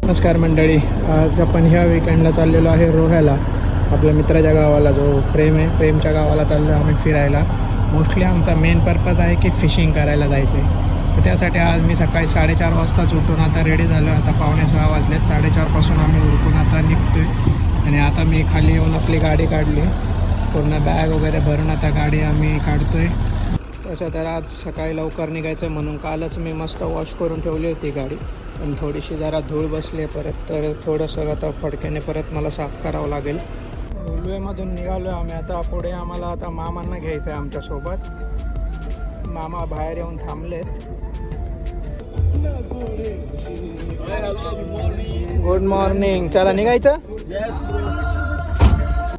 नमस्कार मंडळी, आज आपण ह्या विकेंडला चाललेलो आहे रोह्याला. आपल्या मित्राच्या गावाला, जो प्रेमच्या गावाला चाललो आम्ही फिरायला. मोस्टली आमचा मेन पर्पज आहे की फिशिंग करायला जायचं आहे. तर त्यासाठी आज मी सकाळी 4:30 वाजताच उठून आता रेडी झालो. आता 5:45 वाजलेत. 4:30पासून आम्ही उरकून आता निघतो आहे. आणि आता मी खाली येऊन आपली गाडी काढली, पूर्ण बॅग वगैरे भरून आता गाडी आम्ही काढतो आहे. तसं तर आज सकाळी लवकर निघायचं म्हणून कालच मी मस्त वॉश करून ठेवली होती गाडी, पण थोडीशी जरा धूळ बसली परत, तर थोडंसं आता फडक्याने परत मला साफ करावं लागेल. रेल्वेमधून निघालो आम्ही. आता पुढे आम्हाला आता मामांना घ्यायचं आहे आमच्यासोबत. मामा बाहेर येऊन थांबलेत. Good morning. चला निघायचं.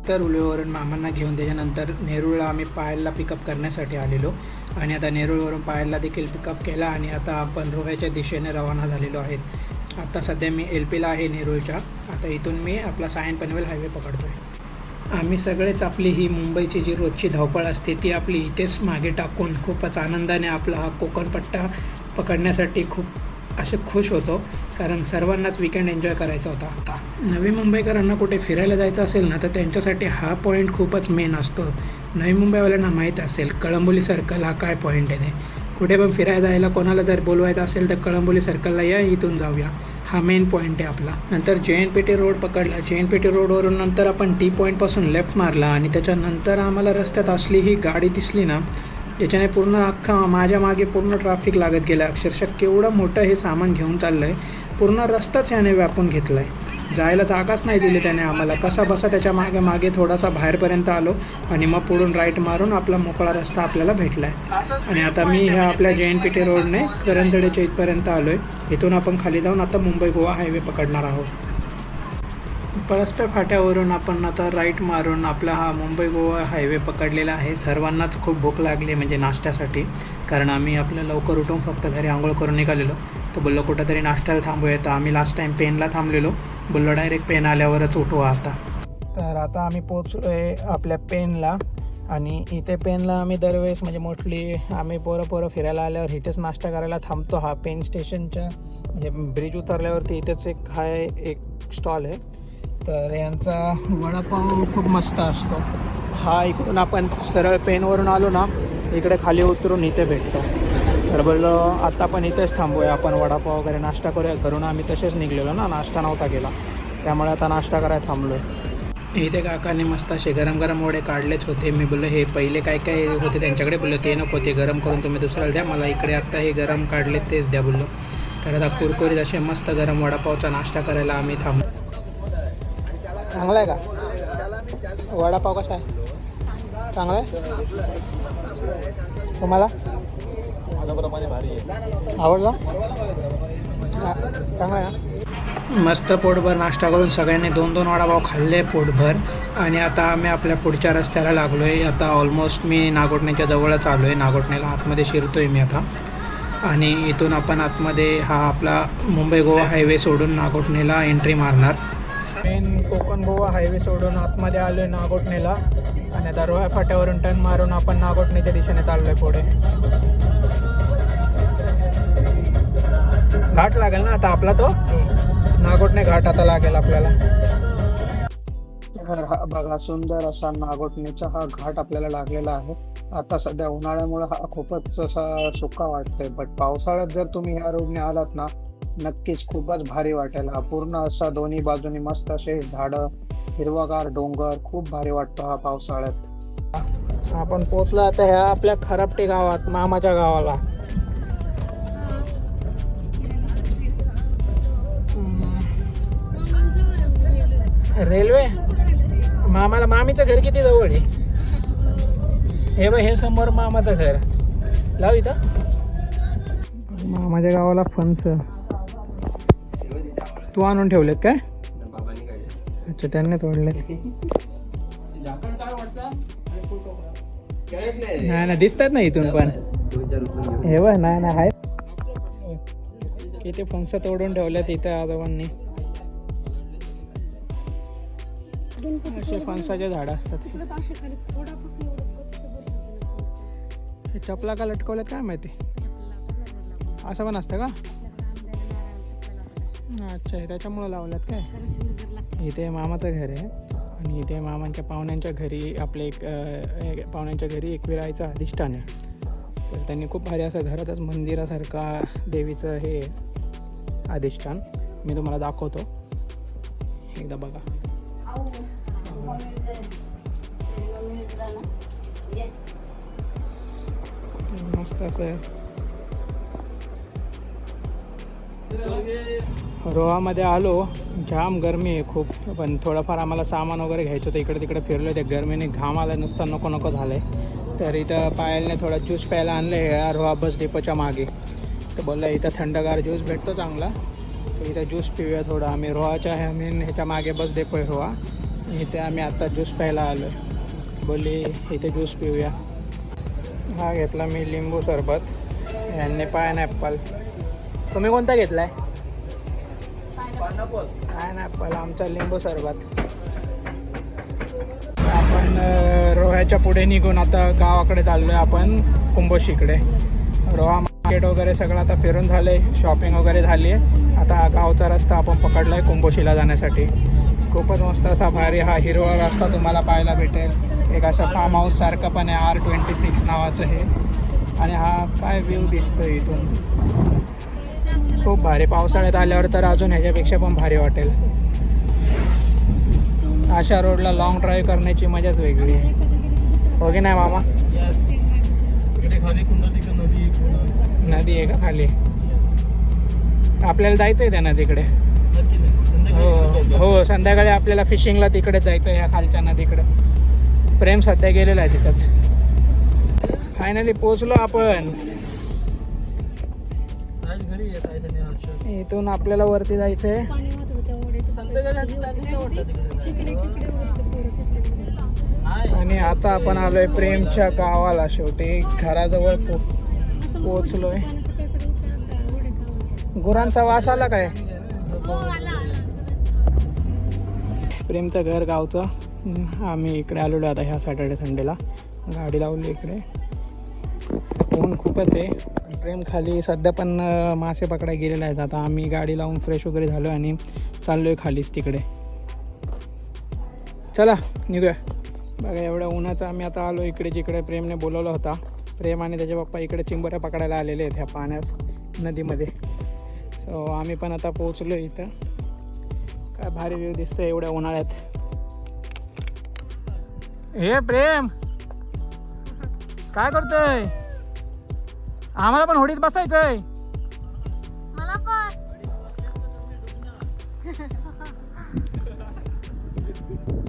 तर उल्वेवरून मामांना घेऊन त्याच्यानंतर नेरूळला आम्ही पायलला पिकअप करण्यासाठी आलेलो. आणि आता नेरूळवरून पायलला देखील पिकअप केला आणि आता आपण रोह्याच्या दिशेने रवाना झालेलो आहेत. आता सध्या मी LPला आहे नेरूळच्या. आता इथून मी आपला सायन पनवेल हायवे पकडतो आहे. आम्ही सगळेच आपली ही मुंबईची जी रोजची धावपळ असते ती आपली इथेच मागे टाकून खूपच आनंदाने आपला हा कोकणपट्टा पकडण्यासाठी खूप असे खुश होतो, कारण सर्वांनाच विकेंड एन्जॉय करायचा होता. आता नवी मुंबईकरांना कुठे फिरायला जायचं असेल ना, तर त्यांच्यासाठी हा पॉईंट खूपच मेन असतो. नवी मुंबईवाल्यांना माहीत असेल कळंबोली सर्कल हा काय पॉईंट आहे. ते कुठे पण फिरायला जायला कोणाला जर बोलवायचं असेल तर कळंबोली सर्कलला या, इथून जाऊया. हा मेन पॉईंट आहे आपला. नंतर JNPT रोड पकडला. JNPT रोडवरून नंतर आपण T पॉईंटपासून लेफ्ट मारला आणि त्याच्यानंतर आम्हाला रस्त्यात असली ही गाडी दिसली ना, ज्याच्याने पूर्ण अख्खा माझ्या मागे पूर्ण ट्रॅफिक लागत गेलं. अक्षरशः केवढं मोठं हे सामान घेऊन चाललं आहे. पूर्ण रस्ताच याने व्यापून घेतला आहे. जायला जागाच नाही दिली त्याने आम्हाला. कसा बसा त्याच्या मागे थोडासा बाहेरपर्यंत आलो आणि मग पुढून राईट मारून आपला मोकळा रस्ता आपल्याला भेटला आहे. आणि आता मी ह्या आपल्या JNPT रोडने करंजडेच्या इथपर्यंत आलो आहे. इथून आपण खाली जाऊन आता मुंबई गोवा हायवे पकडणार आहोत. परस्पर फाट्यावरून आपण आता राईट मारून आपला हा मुंबई गोवा हायवे पकडलेला आहे. सर्वांनाच खूप भूक लागली, म्हणजे नाश्त्यासाठी, कारण आम्ही आपल्या लवकर उठून फक्त घरी आंघोळ करून निघालेलो. तर बोललो कुठंतरी नाश्त्याला थांबूया. तर आम्ही लास्ट टाईम पेनला थांबलेलो. बोललो डायरेक्ट पेन आल्यावरच उठू आता. तर आता आम्ही पोचलो आहे आपल्या पेनला. आणि इथे पेनला आम्ही दरवेळेस, म्हणजे मोस्टली आम्ही पोरं फिरायला आल्यावर इथेच नाश्ता करायला थांबतो. हा पेन स्टेशनच्या म्हणजे ब्रिज उतरल्यावरती इथेच एक स्टॉल आहे. तर यांचा वडापाव खूप मस्त असतो. हा इकडून आपण सरळ पेनवरून आलो ना, इकडे खाली उतरून इथे भेटतो. तर बोललो आता आपण इथेच थांबूया, आपण वडापाव वगैरे नाश्ता करूया. घरून आम्ही तसेच निघलेलो ना, नाश्ता नव्हता केला, त्यामुळे आता नाश्ता करायला थांबलो आहे. इथे काकाने मस्त असे गरम वडे काढलेच होते. मी बोललो हे पहिले काय होते त्यांच्याकडे, बोललो ते नको, ते गरम करून तुम्ही दुसऱ्याला द्या, मला इकडे आत्ता हे गरम काढले तेच द्या बोललो. तर आता कुरकुरीत असे मस्त गरम वडापावचा नाश्ता करायला आम्ही थांबलो. चांगला आहे का वडापाव? कसा आहे? चांगला आहे तुम्हाला? आवडला? चांगला आहे ना. मस्त पोटभर नाश्ता करून सगळ्यांनी 2-2 वडापाव खाल्ले पोटभर. आणि आता आम्ही आपल्या पुढच्या रस्त्याला लागलो आहे. आता ऑलमोस्ट मी नागोठण्याच्या जवळच आलो आहे. नागोठण्याला आतमध्ये शिरतो आहे मी आता. आणि इथून आपण आतमध्ये हा आपला मुंबई गोवा हायवे सोडून नागोठण्याला एंट्री मारणार. मेन कोकण गोवा हायवे सोडून आतमध्ये आलो आहे नागोठणेला. आणि आता रोह्या फाट्यावरून टर्न मारून आपण नागोठणेच्या दिशेने चाललो आहे पुढे. घाट लागेल ना आता आपला, तो नागोठणे घाट आता लागेल आपल्याला. हा बघा, सुंदर असा नागोठणेचा हा घाट आपल्याला लागलेला आहे. आता सध्या उन्हाळ्यामुळे हा खूपच असा सुका वाटतोय, बट पावसाळ्यात जर तुम्ही ह्या रोडने आलात ना, नक्कीच खूपच भारी वाटेल. हा पूर्ण असा दोन्ही बाजूनी मस्त असे झाडं, हिरवागार डोंगर, खूप भारी वाटतो हा पावसाळ्यात. आपण पोचलो आता ह्या आपल्या खरापटे गावात, मामाच्या गावाला. रेल्वे मामीचं घर किती जवळ आहे? हे बघ, हे समोर मामाचं घर. लाव इथं मामाच्या गावाला फणस तू आणून ठेवलेत काय? अच्छा, त्यांनी तोडले. नाही ना, दिसतात ना इथून पण. हे बघ, नाही आहे किती फणस तोडून ठेवल्यात इथं आजोबांनी. असे फणसाचे झाड असतात. चपला का लटकवल्यात काय माहिती. असं पण असतं का? अच्छा, त्याच्यामुळं लावल्यात काय? इथे मामाचं घर आहे आणि इथे मामांच्या पाहुण्यांच्या घरी आपले पाहुण्यांच्या घरी एकविरायचं अधिष्ठान आहे. तर त्यांनी खूप भारी असं घरातच मंदिरासारखा देवीचं हे अधिष्ठान मी तुम्हाला दाखवतो, एकदा बघा. मस्त असं रोहामध्ये आलो. जाम गरमी आहे खूप, पण थोडंफार आम्हाला सामान वगैरे घ्यायचं होतं. इकडे तिकडे फिरलो, त्या गरमीने घाम आला नुसता नको नको झालं आहे. तर इथं पायलने थोडा ज्यूस प्यायला आणलं आहे रोहा बस डिपोच्या मागे. तर बोललं इथं थंडगार ज्यूस भेटतो चांगला, तर इथं ज्यूस पिऊया थोडा. आम्ही रोहाच्या आहे, आम्ही ह्याच्या मागे बस डिपो आहे रोहा, इथे आम्ही आत्ता ज्यूस प्यायला आलो आहे. बोलली इथे ज्यूस पिऊया. हा घेतला मी लिंबू सरबत, यांनी पायनॅपल. तुम्ही कोणता घेतला आहे? पायनॅपल. आमचा लिंबू सरबत. आपण रोह्याच्या पुढे निघून आता गावाकडे चाललो आहे आपण, कुंभोशीकडे. रोहा मार्केट वगैरे सगळं आता फिरून झालं आहे, शॉपिंग वगैरे झाली आहे. आता हा गावचा रस्ता आपण पकडला आहे कुंभोशीला जाण्यासाठी. खूपच मस्त असा भारी हा हिरवा रस्ता तुम्हाला पाहायला भेटेल. एक असं फार्म हाऊस सारखं पण आहे, R26 नावाचं हे. आणि हा काय व्ह्यू दिसतो इथून, खूप भारी. पावसाळ्यात आल्यावर तर अजून ह्याच्यापेक्षा पण भारी वाटेल. अशा रोडला लॉंग ड्राईव्ह करण्याची मजाच वेगळी आहे, हो की नाही मामा? नदी आहे का खाली? आपल्याला जायचं आहे त्या नदीकडे. हो, संध्याकाळी आपल्याला फिशिंगला तिकडे जायचं आहे, या खालच्या नदीकडे. प्रेम सध्या गेलेला आहे तिथंच. फायनली पोचलो आपण. इथून आपल्याला वरती जायचं आहे. आणि आता आपण आलोय प्रेमच्या गावाला. शेवटी घराजवळ पोचलोय. गुरांचा वास आला काय? प्रेमचं घर गावचं. आम्ही इकडे आलेलो आता ह्या सॅटर्डे संडेला. गाडी लावली इकडे. ऊन खूपच आहे. प्रेम खाली सध्या पण मासे पकडायला गेलेले आहेत. आता आम्ही गाडी लावून फ्रेश वगैरे झालो आणि चाललो आहे खालीच तिकडे. चला निघूया. बघा एवढ्या उन्हाचं आम्ही आता आलो इकडे जिकडे प्रेमने बोलवलं होता. प्रेम आणि त्याचे पप्पा इकडे चिंबोऱ्या पकडायला आलेले आहेत ह्या पाण्यात नदीमध्ये. सो आम्ही पण आता पोहोचलो इथं. काय भारी व्ह्यू दिसतं एवढ्या उन्हाळ्यात. हे प्रेम काय करतोय? आम्हाला पण होडीत बसायचंय. मला पण.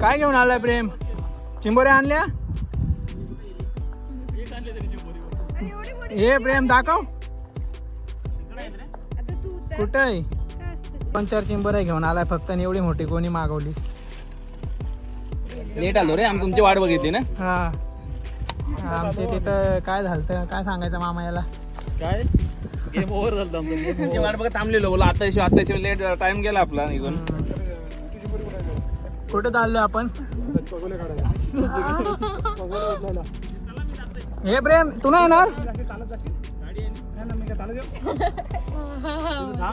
काय घेऊन आलाय प्रेम? चिंबोऱ्या आणल्या? हे प्रेम दाखव कुठं आहे. 5-4 चिंबोऱ्या घेऊन आलाय फक्त, आणि एवढी मोठी कोणी मागवली. लेट आलो रे, आम्ही तुमची वाट बघितली ना. हा, आमच्या तिथं काय झालं काय सांगायचं मामा याला? काय गेम ओव्हर झालं आमचं. तुमची वाट बघत थांबलेलो. बोला आता लेट टाइम गेला आपला निघून. कुठे चाललोय आपण? हे प्रेम तू नाही येणार?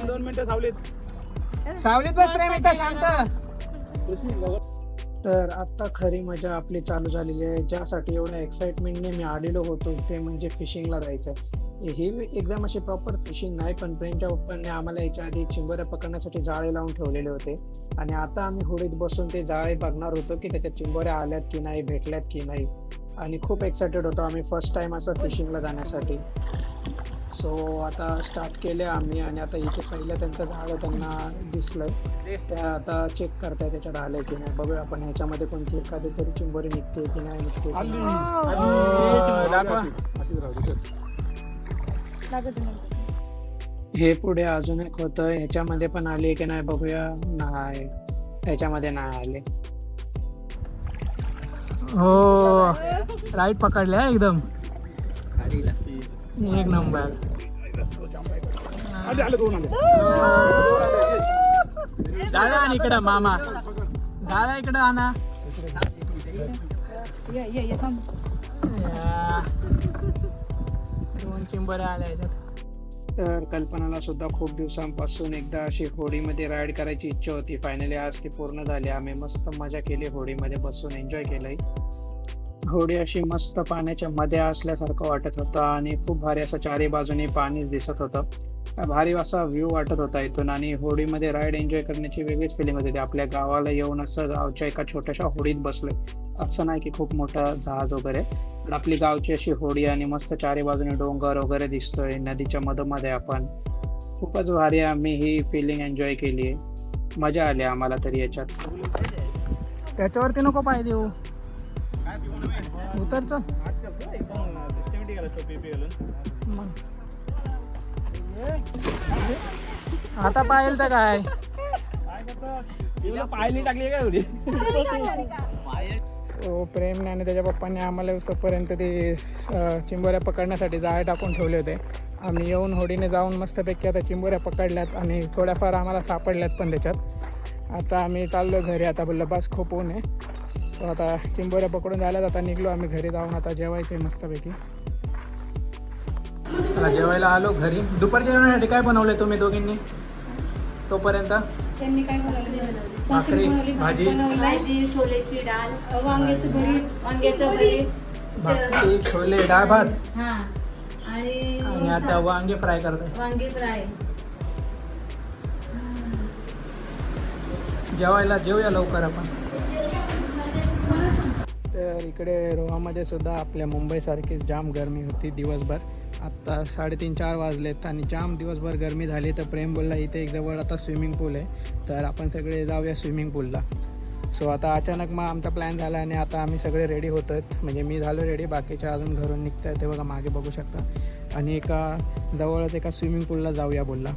2 मिनिटं सावलीत बस प्रेम इथं शांत. तर आत्ता खरी मजा आपली चालू झालेली आहे. ज्यासाठी एवढ्या एक्साइटमेंटने मी आलेलो होतो ते म्हणजे फिशिंगला जायचं. ही एकदम अशी प्रॉपर फिशिंग नाही, पण प्रेमच्या पप्पांनी आम्हाला याच्या आधी चिंबोऱ्या पकडण्यासाठी जाळे लावून ठेवलेले होते. आणि आता आम्ही होडीत बसून ते जाळे बघणार होतो की त्याच्यात चिंबोऱ्या आल्यात की नाही, भेटल्यात की नाही. आणि खूप एक्सायटेड होतो आम्ही फर्स्ट टाइम असं फिशिंगला जाण्यासाठी. सो आता स्टार्ट केले आम्ही. आणि आता इथे पहिलं त्यांचं झाडं त्यांना दिसलंय, त्या आता चेक करताय त्याच्यात आलंय की नाही. बघूया आपण ह्याच्यामध्ये कोणती एखादी तरी चिंबोरी निघते की नाही निघते. हे पुढे अजून एक होतं, ह्याच्यामध्ये पण आले की नाही बघूया. नाही, ह्याच्यामध्ये नाही आले. हो, राईट पकडले एकदम एक नंबर. जाळा इकडं मामा, जाळा इकडं आणा. दोन चिंबऱ्या आल्या याच्यात. तर कल्पनाला सुद्धा खूप दिवसांपासून एकदा अशी होडीमध्ये राईड करायची इच्छा होती. फायनली आज ती पूर्ण झाली. आम्ही मस्त मजा केली, होडीमध्ये बसून एन्जॉय केलंय. होडी अशी मस्त पाण्याच्या मध्ये असल्यासारखं वाटत होतं आणि खूप भारी असं चारी बाजूनी पाणीच दिसत होतं. भारी असा व्ह्यू वाटत होता इथून आणि होडीमध्ये राईड एन्जॉय करण्याची वेगळीच फिलिंग होती. आपल्या गावाला येऊन असं गावच्या एका छोट्याशा होडीत बसलोय, असं नाही की खूप मोठं जहाज वगैरे, पण आपली गावची अशी होडी आणि मस्त चारी बाजूने डोंगर वगैरे दिसतोय, नदीच्या मधोमध्ये आपण. खूपच भारी आम्ही ही फिलिंग एन्जॉय केली आहे. मजा आली आम्हाला तरी याच्यात. त्याच्यावरती नको पाय देऊ, उतर चल. आता पाहिलं तर काय पायली टाकली काय एवढी प्रेमने आणि त्याच्या पप्पांनी आम्हाला उसपर्यंत ते चिंबोऱ्या पकडण्यासाठी जाळे टाकून ठेवले होते. आम्ही येऊन होडीने जाऊन मस्तपैकी आता चिंबोऱ्या पकडल्यात आणि थोड्याफार आम्हाला सापडल्यात पण त्याच्यात. आता आम्ही चाललो घरी. आता बोललं बस खूप ऊन आहे. सो आता चिंबोऱ्या पकडून झाल्यात. आता निघलो आम्ही घरी जाऊन. आता जेवायचं आहे मस्तपैकी. आता जेवायला आलो घरी. दुपारच्या जेवणासाठी काय बनवले तुम्ही दोघींनी तोपर्यंत? त्यांनी काय बनवलं? भाकरी, भाजी, भाजी, छोलेची डाळ, वांग्याचं भरीत, वांग्याचं भरीत, भाकरी, छोले, डाळ भात. हा आणि आता वांगे फ्राय करताय. वांगी फ्राय. जेवूया लवकर आपण. तर इकडे रोहामध्ये सुद्धा आपल्या मुंबईसारखीच जाम गरमी होती दिवसभर. आत्ता 3:30-4 वाजलेत आणि जाम दिवसभर गरमी झाली. तर प्रेम बोलला इथे एक जवळ आता स्विमिंग पूल आहे, तर आपण सगळे जाऊया स्विमिंग पूलला. सो आता अचानक मग आमचा प्लॅन झाला आणि आता आम्ही सगळे रेडी होत आहेत. म्हणजे मी झालो रेडी, बाकीचे अजून घरून निघत आहेत, ते बघा मागे बघू शकता. आणि जवळच एका स्विमिंग पूलला जाऊया बोलला.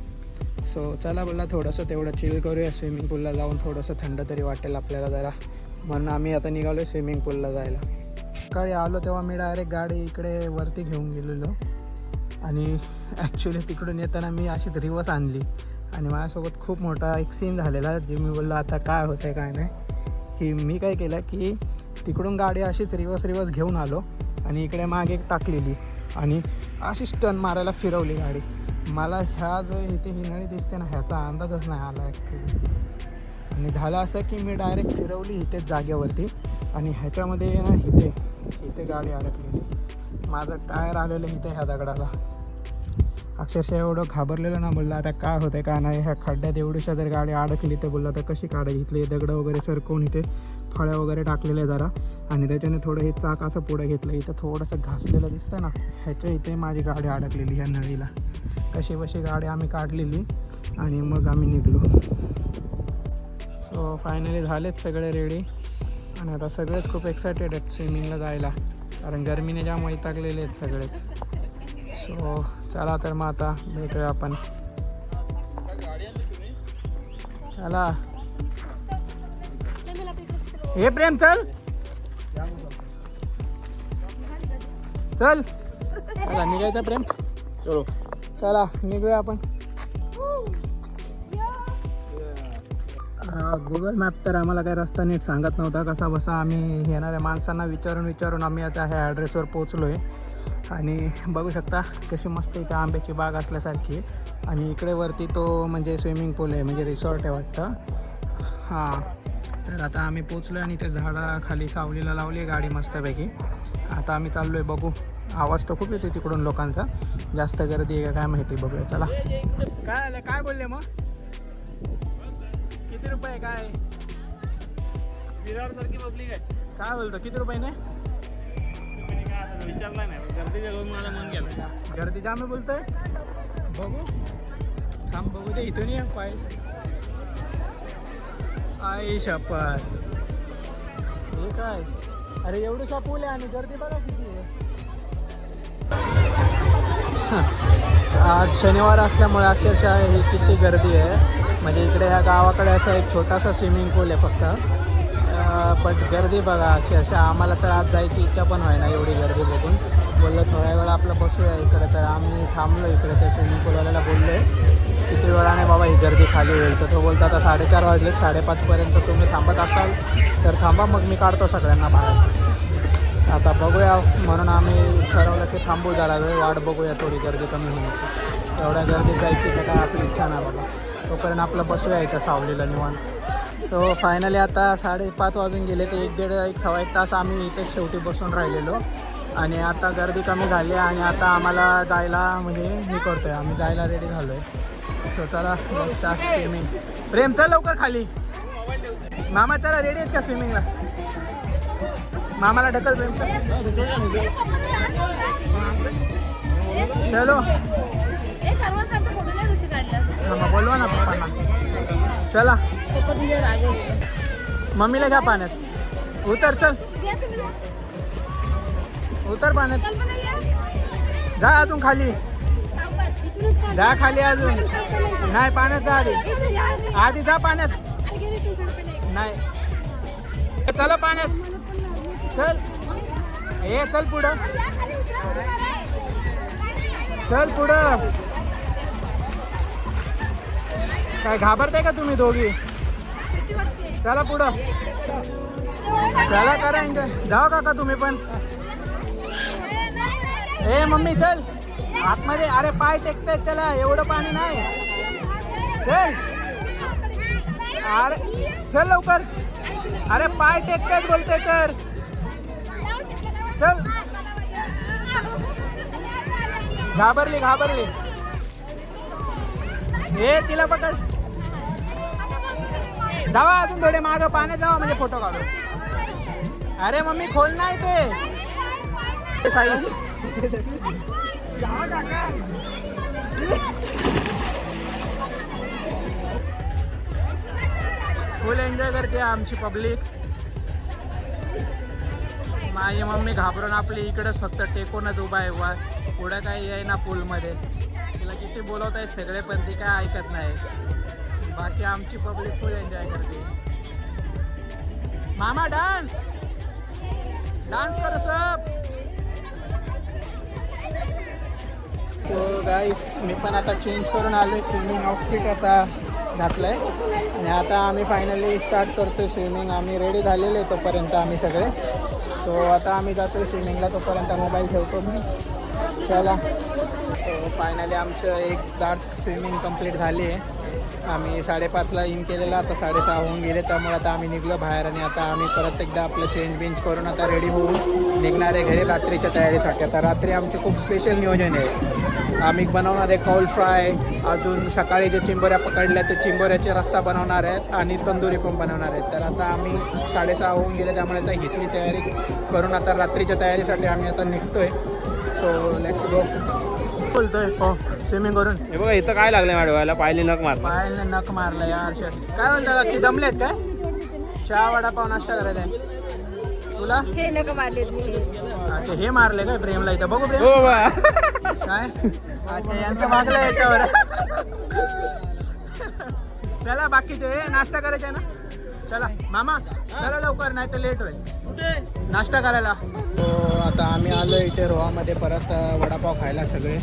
सो चला बोलला थोडंसं तेवढं चिल करूया स्विमिंग पूलला जाऊन, थोडंसं थंड तरी वाटेल आपल्याला जरा, म्हणून आम्ही आता निघालो आहे स्विमिंग पूलला जायला. सकाळी आलो तेव्हा मी डायरेक्ट गाडी इकडे वरती घेऊन गेलेलो आणि ॲक्च्युली तिकडून येताना मी अशीच रिवर्स आणली आणि माझ्यासोबत खूप मोठा एक सीन झालेला, जे मी बोललो आता काय होतं आहे काय नाही. की मी काय केलं की तिकडून गाडी अशीच रिवर्स घेऊन आलो आणि इकडे मागे टाकलेली आणि अशीच टर्न मारायला फिरवली गाडी. मला ह्या जो इथे ही नळी दिसते ना, ह्याचा अंदाजच नाही आला ॲक्च्युली. आणि झालं असं की मी डायरेक्ट फिरवली इथेच जागेवरती आणि ह्याच्यामध्ये ना इथे गाडी अडकली. माझं टायर आलेलं इथे ह्या दगडाला. अक्षरशः एवढं घाबरलेलं ना, बोललं आता काय होतं काय नाही. ह्या खड्ड्यात एवढीशा जर गाडी अडकली तर बोललं आता कशी काढायची. इथले दगडं वगैरे सरकवून इथे फळ्या वगैरे टाकलेले जरा आणि त्याच्याने थोडं हे चाक असं पुढे घेतलं. इथं थोडंसं घासलेलं दिसतं ना, ह्याच्या इथे माझी गाडी अडकलेली ह्या नळीला. कशी बशी गाडी आम्ही काढलेली आणि मग आम्ही निघलो. सो फायनली झालेत सगळे रेडी आणि आता सगळेच खूप एक्सायटेड आहेत स्विमिंगला जायला, कारण गरमीने जाम वैतागलेले आहेत सगळेच. सो चला तर मग आता भेटूया आपण. चला हे प्रेम चल चल चला निघायचं प्रेम. चलो चला निघूया आपण. गुगल मॅप तर आम्हाला काही रस्ता नीट सांगत नव्हता. कसा बसा आम्ही येणाऱ्या माणसांना विचारून आम्ही आता ह्या ॲड्रेसवर पोचलो आहे. आणि बघू शकता कशी मस्त इथे आंब्याची बाग असल्यासारखी आहे आणि इकडे वरती तो म्हणजे स्विमिंग पूल आहे, म्हणजे रिसॉर्ट आहे वाटतं. हां, तर आता आम्ही पोचलो आणि ते झाडाखाली सावलीला लावली आहे गाडी मस्तपैकी. आता आम्ही चाललो आहे, बघू. आवाज तर खूप येते तिकडून लोकांचा, जास्त गर्दी आहे का काय माहिती, बघूया. चला काय आलं, काय बोलले मग, किती रुपये काय विरारसारखी बसली काय बोलतो, किती रुपयाने विचारला नाही. गर्दीच्या घेऊन मला मन गेलं. गर्दी जाम बोलतोय. बघू थांब बघू दे, इथून ये पाय. आई शपथ, हे काय, अरे एवढीसा पूल आहे आणि गर्दी बघा किती आहे. आज शनिवार असल्यामुळे अक्षरशः ही किती गर्दी आहे. म्हणजे इकडे या गावाकडे असा एक छोटासा स्विमिंग पूल आहे फक्त, बट गर्दी बघा अक्षरशः. आम्हाला तर आज जायची इच्छा पण व्हायना एवढी गर्दी बघून. बोललो थोड्या वेळा आपलं बसूया इकडे, तर आम्ही थांबलो इकडे. त्या स्विमिंग पूलवाल्याला बोललो किती वेळाने बाबा ही गर्दी खाली होईल, तर तो बोलतो आता 4:30 वाजले, 5:30पर्यंत तुम्ही थांबत असाल तर थांबा, मग मी काढतो सगळ्यांना बाहेर. आता बघूया, म्हणून आम्ही ठरवलं की थांबू, जरा वेळ वाट बघूया थोडी गर्दी कमी होण्याची. एवढ्या गर्दीत जायची तर काय आपली इच्छा नाही बाबा. तोपर्यंत आपलं बसूया इथं सावलीला निवांत. सो फायनली आता 5:30 वाजून गेले ते 1-1.5 तास आम्ही इथे शेवटी बसून राहिलेलो. आणि आता गर्दी कमी झाली आणि आता आम्हाला जायला म्हणजे हे करतोय, आम्ही जायला रेडी झालो आहे. सो चला स्विमिंग. प्रेम चल लवकर खाली. मामा चला रेडी आहेत का स्विमिंगला? मामाला ढकल प्रेम चलो. मामा बोलवा ना पप्पांना. चला मम्मीला घ्या पाण्यात. उतर चल उतर पाण्यात. जा अजून खाली जा खाली अजून नाही पाण्यात जा आधी जा पाण्यात नाही. चला पाण्यात चल. हे चल पुढं चल पुढं. काय घाबरताय का तुम्ही दोघी? चला पुढं चला करा एन्जॉय. जाओ काका तुम्ही पण. ए मम्मी चल आतमध्ये. अरे पाय टेकतायत त्याला एवढं पाणी नाही. चल अरे चल लवकर. अरे पाय टेकतायत बोलते तर चल. घाबरली घाबरली. हे तिला पकड. जावा अजून थोडे मागं पाण्यात जावा म्हणजे फोटो काढू. अरे मम्मी खोल नाही ते साईश. फुल एन्जॉय करते आमची पब्लिक. माझी मम्मी घाबरून आपली इकडंच फक्त टेकूनच उभा आहे. वा पुढं काही आहे ना पूलमध्ये. तिला किती बोलवत आहेत सगळे पण ती काय ऐकत नाही. बाकी आमची पब्लिक फुल एन्जॉय करते. मामा डान्स डान्स करो सब. तो गाईस मी पण आता चेंज करून आलो. स्विमिंग आउटफिट आता घातलं आहे आणि आता आम्ही फायनली स्टार्ट करतो स्विमिंग. आम्ही रेडी झालेले तोपर्यंत आम्ही सगळे. सो आता आम्ही जातो स्विमिंगला. तोपर्यंत मोबाईल ठेवतो मी. चला फायनली आमचं एक तास स्विमिंग कंप्लीट झाली आहे. आम्ही 5:30ला इन केलेला. आता 6:30 होऊन गेले. त्यामुळे आता आम्ही निघलो बाहेर आणि आता आम्ही परत एकदा आपलं चेंज करून आता रेडी होऊन निघणार आहे घरी रात्रीच्या तयारीसाठी. आता रात्री आमचे खूप स्पेशल नियोजन आहे. आम्ही बनवणार आहे कौल फ्राय. अजून सकाळी जे चिंबोऱ्या पकडल्या ते चिंबोऱ्याचे रस्सा बनवणार आहेत आणि तंदुरी पण बनवणार आहेत. तर आता आम्ही 6:30 होऊन गेले त्यामुळे आता घेतली तयारी करून आता रात्रीच्या तयारीसाठी आम्ही आता निघतोय. So let's go. बोलतोय हो स्विमिंग करून. हे बघा इथं काय लागलंय मॅडम पायले नक मार. पायाने नख मारलं यार. शर्ट काय बोलता की दमलेत काय? चहा वडापाव नाश्ता करायचा आहे तुला? हे नका मारले. अच्छा हे मारले काय प्रेमला इथं? बघू प्रेम हो बा. काय. अच्छा यांचं मागलं याच्यावर. चला बाकीचे नाश्ता करायचा आहे ना. चला मामा चला लवकर नाही तर लेट होईल नाश्ता करायला. तो आता आम्ही आलो इथे रोहामध्ये परत वडापाव खायला सगळे.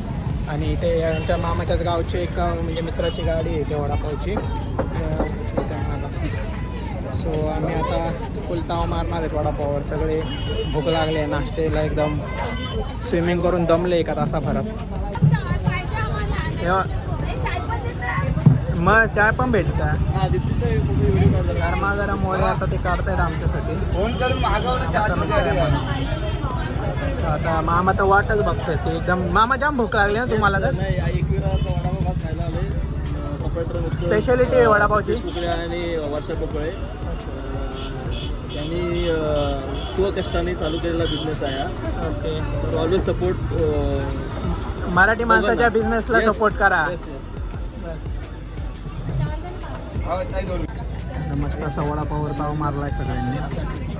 आणि इथे यांच्या मामाच्याच गावची एक म्हणजे मित्राची गाडी आहे इथे वडापावची. सो आम्ही आता फुल ताव मारणार आहेत वडापाववर. सगळे भूक लागले आहे नाश्त्याला एकदम. स्विमिंग करून दमले एका तासाभरात. मग चाय पण भेटता. गरमा गरम मोरे आता ते काढतायत आमच्यासाठी. आता मामा तर वाटच बघतोय ते एकदम. मामा जाम भूक लागली ना तुम्हाला तर? स्पेशालिटी आहे वडापावची. आणि वर्षा पोकळे त्यांनी स्वकष्टाने चालू केलेला बिझनेस आहे. ओके. तर ऑलवेज सपोर्ट मराठी माणसाच्या बिझनेसला सपोर्ट करा. मस्त असा वडापाववर ताव मारलाय सगळ्यांनी.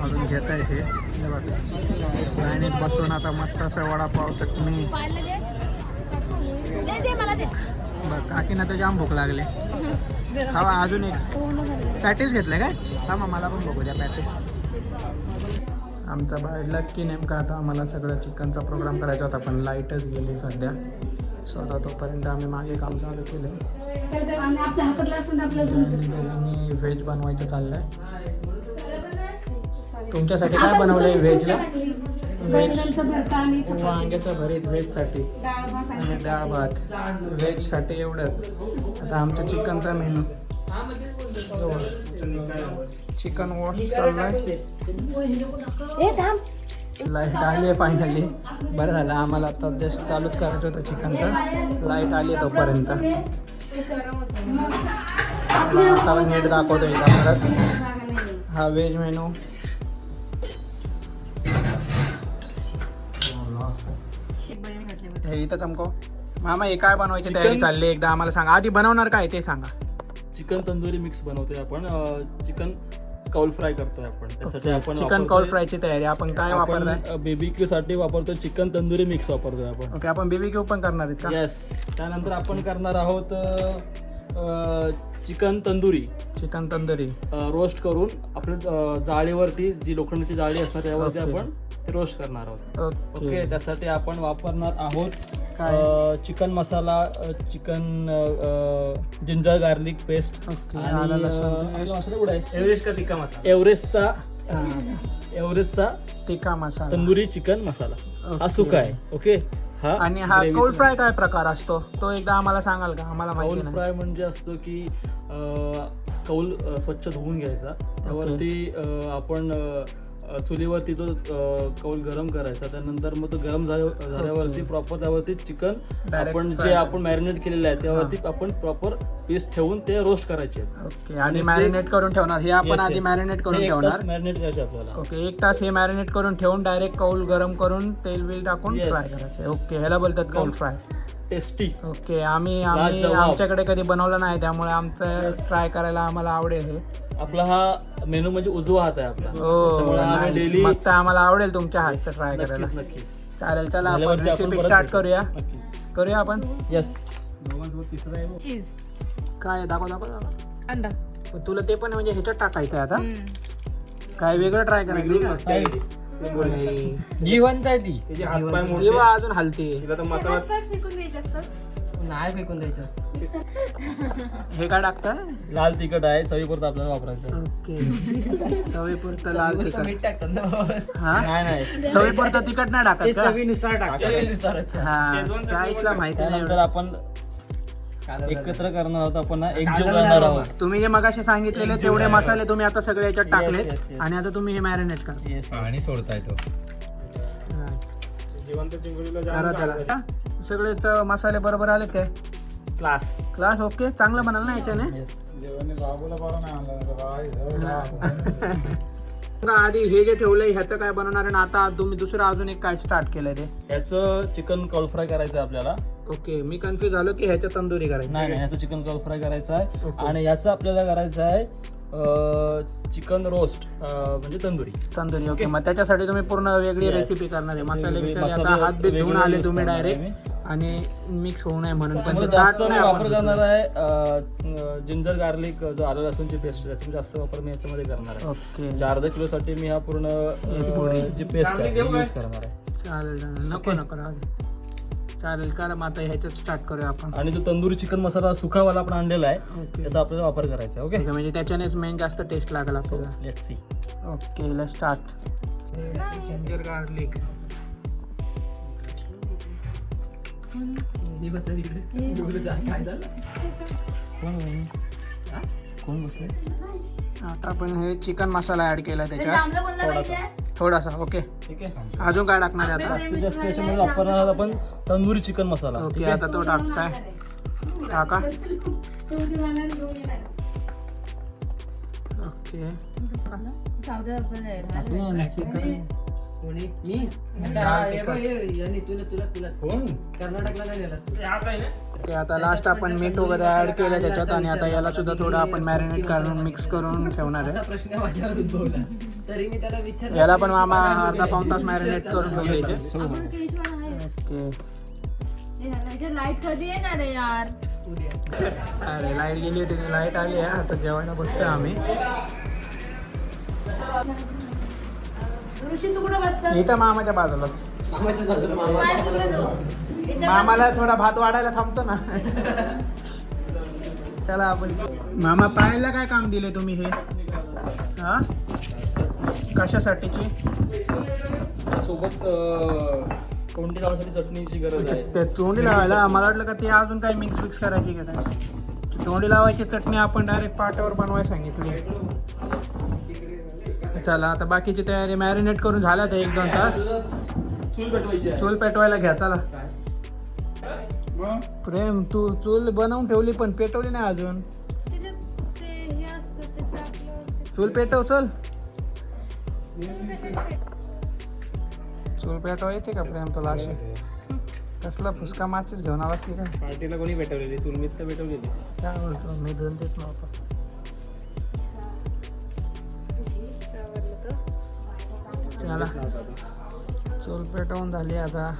अजून घेता येते लाईनीत बसून. आता मस्त असं वडापाव चटणी. बरं काकीना तर जाम भूक लागली. खावा अजून एक पॅटीस घेतलं काय? हा मग मला पण बघू द्या पॅटीस. आमचा बाहेरला की नेमका आता आम्हाला सगळं चिकनचा प्रोग्राम करायचा होता पण लाईटच गेली सध्या. सो आता तोपर्यंत आम्ही मागे काम चालू केलं. दोघांनी व्हेज बनवायचं चाललंय. तुमच्यासाठी काय बनवलंय व्हेजला? बैंगनचं भरता आणि चपाती. वांग्याचं भरीत व्हेजसाठी डाळ भात आणि आणि डाळ भात व्हेजसाठी एवढंच. आता आमच्या चिकनचा मेनू चिकन वॉश चाललाय. ए थांब. लाईट आली आहे फायनली. बरं झालं आम्हाला आता जस्ट चालूच करायचं होतं चिकनचं. लाईट आली आहे तोपर्यंत. आता नीट दाखवतो एकदा परत. हा व्हेज मेनू. हे इथं चमको. मामा हे काय बनवायची तयारी चिकन- चालली एकदा आम्हाला सांगा. आधी बनवणार काय ते सांगा. चिकन तंदुरी मिक्स बनवतोय आपण. चिकन कौल फ्राय करतोय आपण. त्यासाठी आपण चिकन कौल फ्रायची तयारी. आपण काय वापरताय? BBQ साठी वापरतोय चिकन तंदुरी मिक्स वापरतोय आपण. ओके आपण BBQ पण करणार आहेत का? येस. त्यानंतर आपण करणार आहोत chicken tandoori chicken tandoori. Roast करून आपल्या जाळीवरती जी लोखंडाची जाळी असणार त्यावरती ओके. आपण ते रोस्ट करणार आहोत. Okay okay. त्यासाठी आपण वापरणार आहोत काय? Chicken masala, chicken ginger garlic paste okay, आलं लसूण पेस्ट. एव्हरेस्ट का तिक्का मसाला, एव्हरेस्टचा तिखा मसाला. तंदुरी चिकन मसाला हा ओके. सुका आहे. ओके. आणि हा gravy कौल चा. फ्राय काय प्रकार असतो तो एकदा आम्हाला सांगाल का? आम्हाला कौल माहिती नाही. फ्राय म्हणजे असतो की कौल स्वच्छ धुवून घ्यायचा. त्यावरती आपण चुलीवरती तो कौल गरम करायचा. त्यानंतर मग तो गरम झाल्यावरती प्रॉपर त्यावरती चिकन Direct आपण fry. जे आपण मॅरिनेट केलेलं आहे त्यावरती आपण प्रॉपर पीस ठेवून ते रोस्ट करायचे. ओके. आणि मॅरिनेट करून ठेवणार. हे आपण आधी मॅरिनेट करून ठेवणार. मॅरिनेट करायचे आपल्याला. ओके. 1 तास हे मॅरिनेट करून ठेवून डायरेक्ट कौल गरम करून तेल बिल टाकून Yes. फ्राय करायचे. ओके. ह्याला बोलतात कौल फ्राय. टेस्टी. ओके. आम्ही लाजवाब. आमच्याकडे कधी बनवलं नाही त्यामुळे आमचं ट्राय करायला आम्हाला आवडेल हे. आपला हा मेनू म्हणजे उजवा हात आहे आपला. हो त्याच्यामुळे आम्ही nice. डेली मग तर आम्हाला आवडेल तुमच्या हातचं ट्राय करायला. नक्कीच. चालेल. चला आपण झाल्यावरती आपण रेसिपी परत स्टार्ट भेटू. करूया. नक्कीच. करूया आपण. येस. चीज काय दाखव अंडा. तुला ते पण म्हणजे ह्याच्यात टाकायचं आहे आता. काय वेगळं ट्राय करायचं? जिवंत आहे ती. किंवा अजून हलते. मसाला फेकून द्यायचे असतात. नाही फेकून द्यायचं. हे काय टाकताय? लाल तिखट आहे चवीपुरतं आपल्याला वापरायचं. ओके. चवीपुरतं लाल तिखट. मीठ टाकतात ना. हा नाही नाही चवीपुरतं तिखट नाही ते टाकत का? चवीनुसार टाकतात. हा साईजला माहिती नाही त्यानंतर एवढं. आपण एकत्र करणार आहोत. आपण एकजीव करणार आहोत. तुम्ही जे मगाशी सांगितलेले तेवढे मसाले तुम्ही आता सगळे याच्यात Yes, टाकलेत yes, yes. आणि आता तुम्ही हे मॅरिनेट करा. येस. पाणी सोडता येतो. करा त्याला. सगळेच मसाले बरोबर आलेत काय? क्लास. क्लास. ओके. चांगलं बनाल ना याच्याने. येस. आधी हे जे ठेवलंय ह्याचं काय बनवणार आहे? आता तुम्ही दुसरं अजून एक काय स्टार्ट केलंय ते? याचं चिकन कौल फ्राय करायचं आहे आपल्याला. ओके. मी कन्फ्युज झालो की ह्याच्या तंदुरी करायची. नाही नाही याचं चिकन कौल फ्राय करायचं आहे. Okay. आणि याचं आपल्याला करायचं आहे चिकन रोस्ट म्हणजे तंदुरी. तंदुरी. ओके. Okay. मग त्याच्यासाठी तुम्ही पूर्ण वेगळी Yes. रेसिपी करणार आहे. मसाले बिसाले मसाले आता हात बीत धुवून वेगळे आले use तुम्ही करणार आहे डायरेक्ट आणि मिक्स होऊ नये म्हणून. पण त्यामुळे ते जास्त ताट नाही मी वापर आपण करणार घेतलं. आहे जिंजर गार्लिक जो आलं लसूणची पेस्ट त्याचा जास्त वापर मी याच्यामध्ये करणार आहे. ओके. म्हणजे अर्धा किलोसाठी मी हा पूर्ण जी पेस्ट आहे यूज करणार आहे. चालेल चालेल. नको नको राहू दे. चालेल. करा मग आता ह्याच्यात स्टार्ट करूया आपण. आणि जो तंदुरी चिकन मसाला सुकावाला आपण आणलेला आहे ओके. त्याचा आपल्याला वापर करायचा आहे. ओके. ओके. म्हणजे त्याच्यानेच मेन जास्त टेस्ट लागेल आपल्याला. Let's see. Okay. Let's start. Ginger garlic. कोण बसले? आता आपण हे चिकन मसाला ऍड केला त्याच्यात चांगलं बोललं पाहिजे. थोडासा. ओके. ठीक आहे. अजून काय टाकणार आहे आता? जास्तीत जास्त याच्यामध्ये वापरणार आहोत आपण तंदुरी चिकन मसाला. ठीक ओके. आहे. आता तो टाकताय. टाका. तेवढी राहणार, घेऊन येणार. ओके. सावधा पण आहे. कोणी? मी? दाल तिखट. कर्नाटकला नाही नेलं. ओके. आता लास्ट आपण मीठ वगैरे ऍड केलं त्याच्यात आणि आता याला सुद्धा थोडं आपण मॅरिनेट करून मिक्स करून ठेवणार असा आहे. प्रश्न माझ्यावर उद्भवला. तरी मी त्याला विचारलं. याला पण मामा अर्धा पाऊण तास मॅरिनेट करून ठेवले इथे. आपण केशवान आहे. ओके. हे ह्याला इथे लाईट कधी येणार आहे यार? अरे लाईट गेली होती. लाईट आली आहे. आता जेवायला बसतोय आम्ही. ऋषी तू कुठं बसतात? इथं मामाच्या बाजूलाच. मामाच्या बाजूला मामा. माझ्याकडे जाऊ. इथे मामाला थोडा भात वाढायला थांबतो ना. चला आपण. मामा पाहायला काय काम दिले तुम्ही हे? हा कशासाठीची? सोबत कोणती लावण्यासाठी चटणीची गरज आहे. ते तोंडी लावायला मला वाटलं का ते अजून काही मिक्स करायची का काय? तोंडी लावायची चटणी आपण डायरेक्ट पाटावर बनवायला सांगितली. चला आता बाकीची तयारी मॅरिनेट करून झाल्या त्या 1-2 तास. चूल पेटवायची आहे. चूल पेटवायला घ्या. चला प्रेम, तू चूल बनवून ठेवली पण पेटवली नाही अजून. त्याच्यात ते हे असतं ते टाकलं. चूल पेटव. चल चूल पेटवा येते का प्रेम तुला? अशी कसला फुसका माचीच घेऊन आलास की काय? पार्टीला कोणी पेटवलेली? चूल मीच तर पेटवलेली. काय बोलतो मी? धुवून देत नव्हतं. चला चूल पेटवून झाली आता.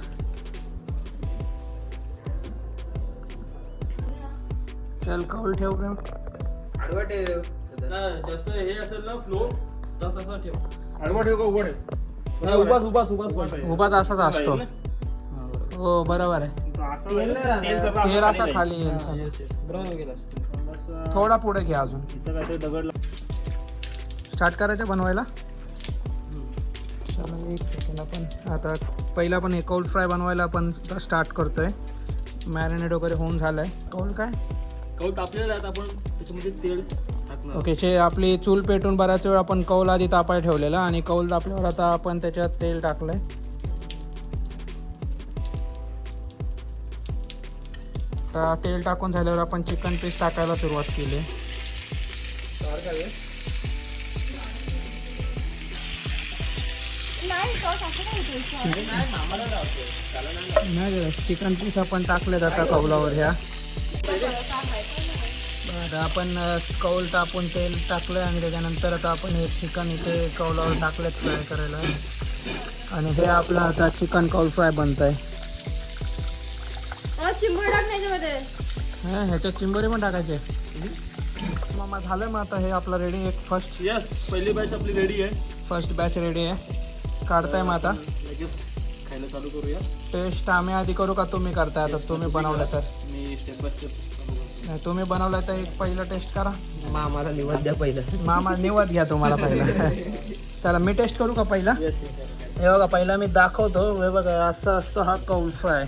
चल कौल ठेव प्रेम. आडवा ठेव. नाही, जास्त हे असेल ना फ्लो तसा ठेव. आडवा ठेव का उभा ठेव? नाही, उभाच पाहिजे. उभाच असाच असतो. हो बरोबर आहे. तेल नाही राहणार. तेल असा खाली येईल. ब्राऊन गेला. थोडा पुढे घ्या अजून. दगड स्टार्ट करायचं बनवायला. चला 1 सेकंड. आपण आता पहिला पण हे कौल फ्राय बनवायला आपण स्टार्ट करतोय. मॅरिनेट वगैरे होऊन झालंय. कौल काय कौल तापलेला आहे. आपण त्याच्यामध्ये तेल टाकणार. ओके. चे आपली चूल पेटून बराच वेळ आपण कौल आधी तापायला ठेवलेला आणि कौल तापल्यावर आता आपण त्याच्यात तेल टाकलंय. आता तेल टाकून झाल्यावर आपण चिकन पीस टाकायला सुरुवात केली. नाही चिकन पीस आपण टाकलेत आता कौलावर ह्या. आता आपण कौल टाकून तेल टाकलं आणि त्याच्यानंतर आता आपण हे चिकन इथे कौलावर टाकलेत फ्राय करायला. आणि हे आपलं आता चिकन कौल फ्राय बनत आहे. चिंबोरी टाक त्याच्यामध्ये. ह्याच्यात चिंबोरी पण टाकायचे. मग झालं. मग आता हे आपलं रेडी. एक फर्स्ट यस, पहिली बॅच आपली रेडी आहे. फर्स्ट बॅच रेडी आहे. काढताय मग आता लगेच खायला चालू करूया. टेस्ट आम्ही आधी करू का तुम्ही करताय? आता तुम्ही बनवलं तर. मी स्टेप बाय स्टेप. नाही तुम्ही बनवलं तर एक पहिलं टेस्ट करा. मामाला निवड द्या पहिलं. मामा निवद घ्या तुम्हाला पहिला. चला मी टेस्ट करू का पहिला? येस. हे बघा पहिला मी दाखवतो. हे बघा असं असतो हा कौल फ्राय.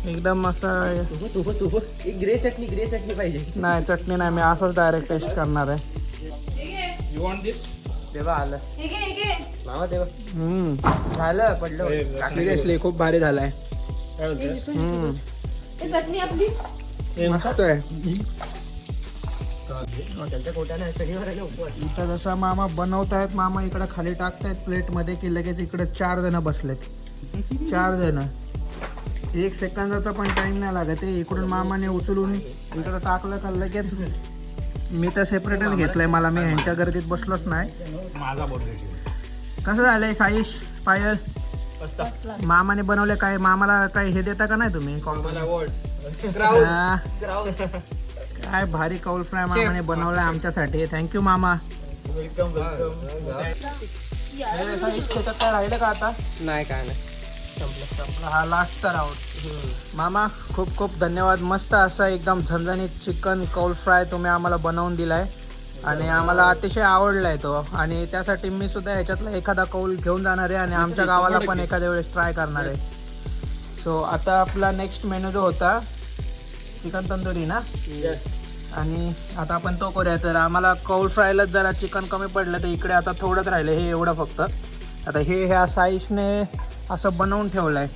एकदम असं. तू एक ग्रे चटणी पाहिजे. नाही चटणी नाही, मी असंच डायरेक्ट टेस्ट करणार आहे. यू वॉन्ट दिस? तेव्हा आलं हे घे, हे घे. मामा तेव्हा झालं पडलं. सिरियसली खूप भारी झालाय. काय बोलतोय? हे चटणी आपली. मस्त आहे. त्यांच्या कोट्याने शनिवाराला उपवास. इथं जसा मामा बनवतायत, मामा इकडं खाली टाकतायत प्लेटमध्ये की लगेच इकडे 4 जण बसलेत. 4 जण. 1 सेकंदाचा पण टाइम नाही लागत. इकडून मामाने उचलून इकडं टाकलं का लगेच. मी तर सेपरेटच घेतलंय. मला मी ह्यांच्या गर्दीत बसलोच नाही. माझा बोलतोय. कसं झालंय साईश, पायल? मामाने बनवले काय? मामाला काय हे देता का नाही तुम्ही? हा. काय भारी कौल फ्राय मामाने बनवलाय आमच्यासाठी. थँक्यू मामा. वेलकम. साईश त्याच्यात काय राहिलं का आता? नाही काय नाही. संपला. हा लास्टचा राऊंड. मामा खूप खूप धन्यवाद. मस्त असं एकदम झणझणीत चिकन कौल फ्राय तुम्ही आम्हाला बनवून दिलाय आणि आम्हाला अतिशय आवडलाय तो. आणि त्यासाठी मी सुद्धा ह्याच्यातला एखादा कौल घेऊन जाणार आहे आणि आमच्या गावाला पण एखाद्या वेळेस ट्राय करणार आहे. सो आता आपला नेक्स्ट मेनू जो होता चिकन तंदुरी ना. आणि आता आपण तो करूया. तर आम्हाला कौल फ्रायलाच जरा चिकन कमी पडलं तर इकडे आता थोडंच राहिलं. हे एवढं फक्त. आता हे ह्या साईजने असं बनवून ठेवलं आहे.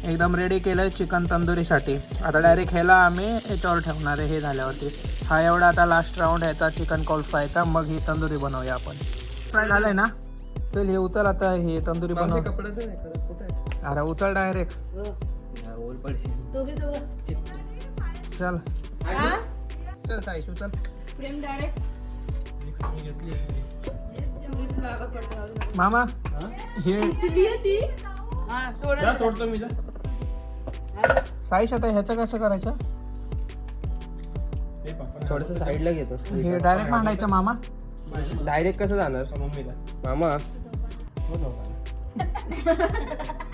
एकदम रेडी केलं आहे चिकन तंदुरीसाठी. आता डायरेक्ट ह्याला आम्ही याच्यावर ठेवणार आहे. हे झाल्यावरती हा एवढा आता लास्ट राऊंड ह्याचा चिकन कौल फ्रायचा. मग ही तंदुरी बनवूया आपण. फ्राय झालं आहे ना? चल हे उचल आता. हे तंदुरी बनव. अरे उचल डायरेक्ट. दोघे जवळ. चल हा? चल साईश उचल. प्रेम डायरेक्ट. मामा हे सोडतो मी. साईश आता ह्याचं कसं करायचं? थोडस साईडला घेतो. हे डायरेक्ट मांडायचं मामा. डायरेक्ट कसं जाणार मम्मीला. मामा?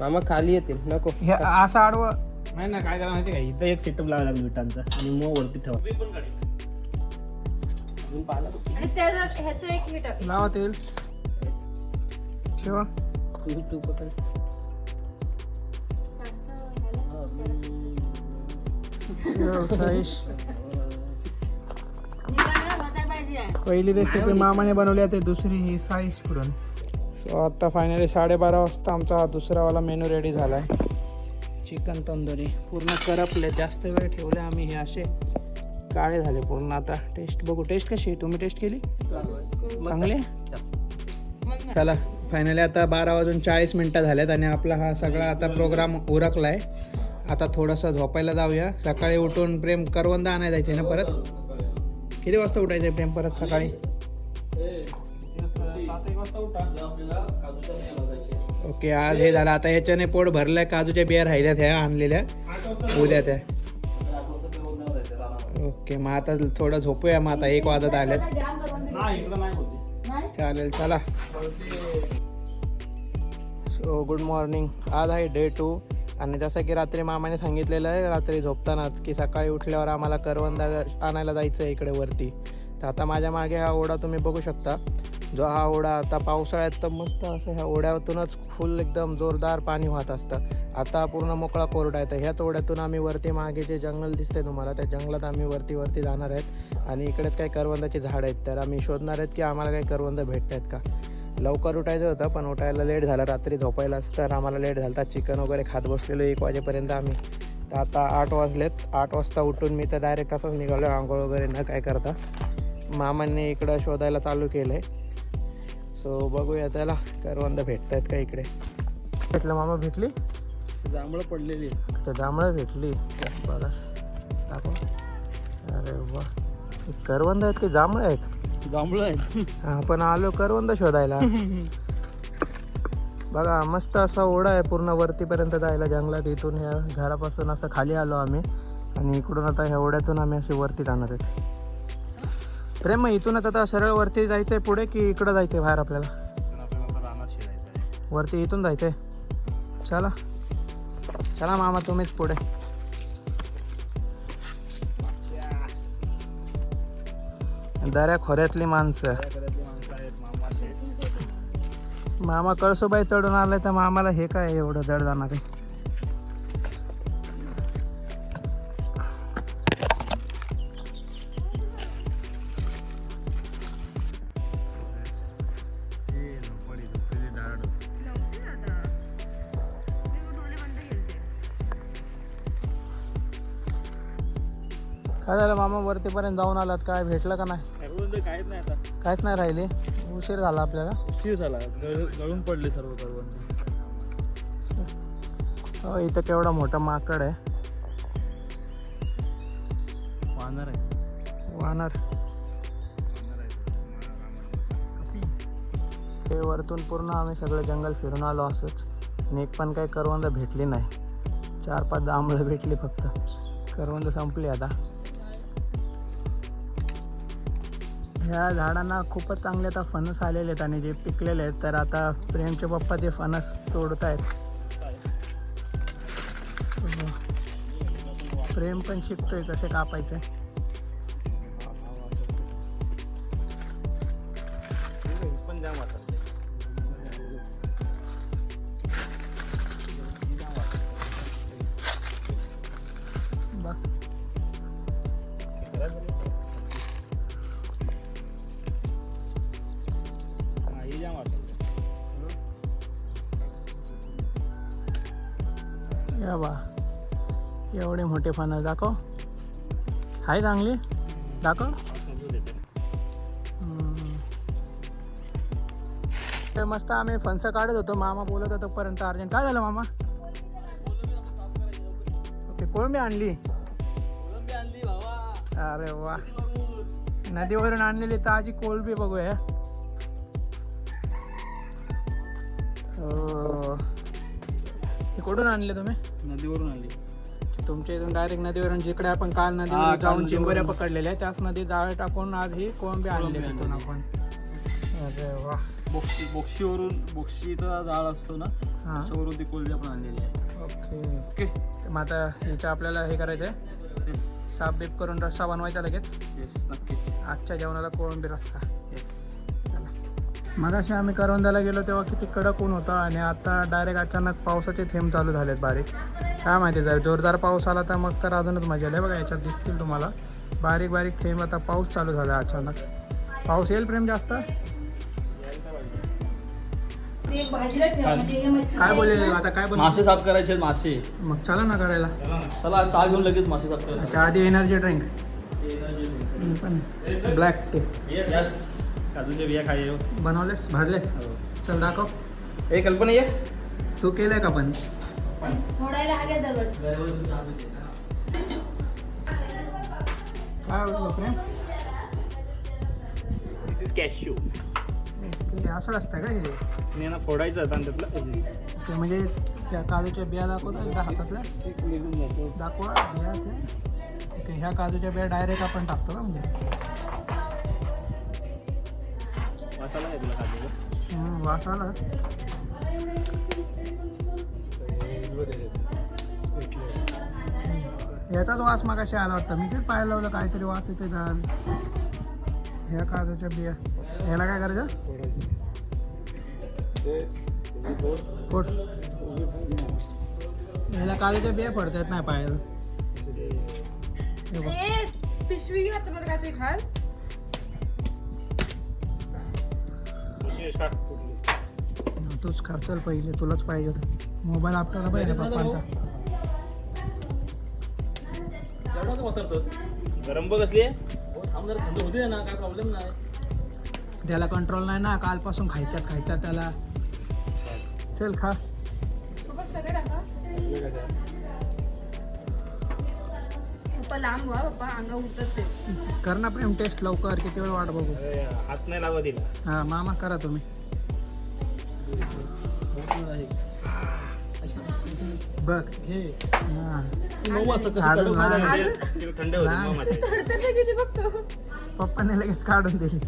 मामा खाली येतील नको. हे असं आडवं. नाही ना, काय करा माहिती का? इथं एक सेटअप लावायला लागेल विटांचा आणि मग वरती ठेवा. आणि त्याच्यात ह्याचं एक हे टाक. लावा तेल. शिवा तू पकड. साईश पहिली रेसिपी मामाने बनवली आहे दुसरी ही साईश पुरण. सो आता फायनली 12:30 वाजता आमचा हा दुसरावाला मेनू रेडी झाला आहे. चिकन तंदुरी पूर्ण करपले, जास्त वेळ ठेवले आम्ही, हे असे काळे झाले पूर्ण. आता टेस्ट बघू. टेस्ट कशी आहे? तुम्ही टेस्ट केली? चांगली आहे? चला फायनली आता 12:40 झाल्यात आणि आपला हा सगळा आता प्रोग्राम उरकला आहे. आता थोडंसं झोपायला जाऊया. सकाळी उठून प्रेम करवंद आणायला जायचे ना परत. किती वाजता उठायचं आहे प्रेम परत सकाळी? ओके, आज हे झालं. आता ह्याच्याने पोट भरलंय. काजूच्या बिया राहिल्यात ह्या आणलेल्या उद्या त्या. ओके, मग आता थोडं झोपूया. मग आता 1 वाजत आल्यात. चालेल चला. So good morning. आज आहे डे 2 आणि जसं की रात्री मामाने सांगितलेलं आहे रात्री झोपतानाच की सकाळी उठल्यावर आम्हाला करवंद आणायला जायचं आहे इकडे वरती. तर आता माझ्या मागे हा ओढा तुम्ही बघू शकता. जो हा ओढा आता पावसाळ्यात तर मस्त असं ह्या ओढ्यातूनच फुल एकदम जोरदार पाणी वाहत असतं. आता पूर्ण मोकळा कोरडा आहे. तर ह्याच ओढ्यातून आम्ही वरती मागे जे जंगल दिसते तुम्हाला त्या जंगलात आम्ही वरती जाणार आहेत आणि इकडेच काही करवंदाची झाड आहेत. तर आम्ही शोधणार आहेत की आम्हाला काही करवंद भेटत आहेत का. लवकर उठायचं होतं पण उठायला लेट झालं. रात्री झोपायलाच तर आम्हाला लेट झाला. चिकन वगैरे खात बसलेलो 1 वाजेपर्यंत आम्ही. तर आता 8 वाजलेत. 8 वाजता उठून मी तर डायरेक्ट असंच निघालो आंघोळ वगैरे न काय करता. मामांनी इकडं शोधायला चालू केलं आहे. सो बघूया त्याला करवंद भेटत आहेत का इकडे. भेटलं मामा? भेटली जांभळं पडलेली. अच्छा जांभळं भेटली बघा. दाखव. अरे वा, करवंद आहेत की जांभळं आहेत? जांभळं आहे. आपण आलो करवंद शोधायला. बघा मस्त असा ओढा आहे पूर्ण वरतीपर्यंत जायला जंगलात. इथून ह्या घरापासून असं खाली आलो आम्ही आणि इकडून आता ह्या ओढ्यातून आम्ही असे वरती जाणार आहेत. प्रेम इथूनच आता सरळ वरती जायचं आहे पुढे की इकडं जायचं आहे बाहेर? आपल्याला वरती इथून जायचं आहे. चला चला मामा तुम्हीच पुढे. दऱ्या खोऱ्यातली माणसं. मामा कळसुबाई चढून आलाय तर मामाला हे काय एवढं जड जाणार आहे. काय झालं मामा? वरतीपर्यंत जाऊन आलात, काय भेटलं का नाही? काहीच नाही आता. काहीच नाही राहिले. उशीर झाला आपल्याला. उशीर झाला. गळून पडले सर्व करवंद. हो इथं केवढा मोठा माकड आहे. वानर आहे. वानर. हे वरतून पूर्ण आम्ही सगळं जंगल फिरून आलो असंच. आणि एक पण काही करवंद भेटली नाही. 4-5 जांभळं भेटली फक्त. करवंद संपली आता. ह्या झाडांना खूपच चांगले आता फणस आलेले आहेत आणि जे पिकलेले आहेत तर आता प्रेमचे पप्पा ते फणस तोडत आहेत. प्रेम पण शिकतोय कसे कापायचे. या बा एवढे मोठे फणस. दाखव. आहे चांगली? दाखव. ते मस्त आम्ही फणसं काढत होतो. मामा बोलत होतो पर्यंत अर्जंट. काय झालं मामा? ओके कोळंबी आणली. अरे वा, नदीवरून आणलेली ताजी कोळंबी बघूया. हो, कुठून आणले तुम्ही? नदीवरून आणली. तुमच्या इथून डायरेक्ट नदीवरून जिकडे आपण काल नदीवर जाऊन चिंबोऱ्या पकडलेल्या आहेत त्याच नदी जाळ टाकून आज ही कोळंबी आणली तिथून आपण. अरे वा. बोक्षीचा जाळ असतो ना त्याच्यावरून ती कोळंबी आपण आणलेली आहे. Okay okay. मग आता ह्याचं आपल्याला हे करायचं आहे साफ बीप करून रस्सा बनवायचा लगेच. येस नक्कीच. आजच्या जेवणाला कोळंबी रस्सा. येस. चला. मगाशी आम्ही करवंदाला गेलो तेव्हा किती कडक ऊन होता आणि आता डायरेक्ट अचानक पावसाचे थेंब चालू झालेत बारीक. काय माहिती जर जोरदार पाऊस आला तर मग तर अजूनच मजा येईल. बघा याच्यात दिसतील तुम्हाला बारीक बारीक थेंब. आता पाऊस चालू झाला अचानक. पाऊस येईल प्रेम जास्त. ते भाजीला ठेवा म्हणजे हे मच्छी काय बोललेले आता काय बोल मासे साफ करायचे आहेत, मासे. मग चला ना करायला. चला चहा घेऊन लगेच मासे साफ करायचे. अच्छा आधी एनर्जी ड्रिंक पण ब्लॅक टी यस, काजूच्या बिया खाय. बनवलेस भाजलेस. चल दाखव. ए कल्पना ये. तू केलंय का पण. फोडायला हा घ्या दगड. काय आवडलं प्रेम. दिस इज कॅश्यू. हे असं असतं का हे. मी ना फोडायचं होतं आणि त्यातलं ते म्हणजे त्या काजूच्या बिया दाखवता एकदा हातातल्या दाखवा बिया ते. ओके ह्या काजूच्या बिया डायरेक्ट आपण टाकतो का म्हणजे. मसाला आहे तुला काजूचा. वास आला. याचाच वास मगाशी आला वाटतं. मी तेच पाहायला लावलं काहीतरी वास इथे झाल. ह्या काजूच्या बिया ह्याला काय करायचं. फोड. ह्याला काजूच्या बिया पडता येत नाही पाहायला. हे बघ. पिशवी हातामध्ये काहीतरी खाल. तूच खर्चल पहिले. तुलाच पाहिजे होतं. मोबाईल आपल्याला पाहिजे पप्पांचा. एवढा का वापरतोस. गरम बघ असली. थांब जरा थंड होते ना, काय प्रॉब्लेम नाही. त्याला कंट्रोल नाही ना. कालपासून खायच्यात त्याला. चल खा. पप्पा सगळे टाका. पप्पा लांब व्हा. पप्पा अंगा उठतात ते. कर ना प्रेम टेस्ट लवकर. किती वेळ वाट बघू. हात नाही लावा दिला. हां मामा करा तुम्ही. बघ हे हां 9 वाजता कसं अजून कडक लहान. नाही झालं. थंड होते लहान. मग माझे. तर किती बघतो. पप्पाने लगेच काढून दिली.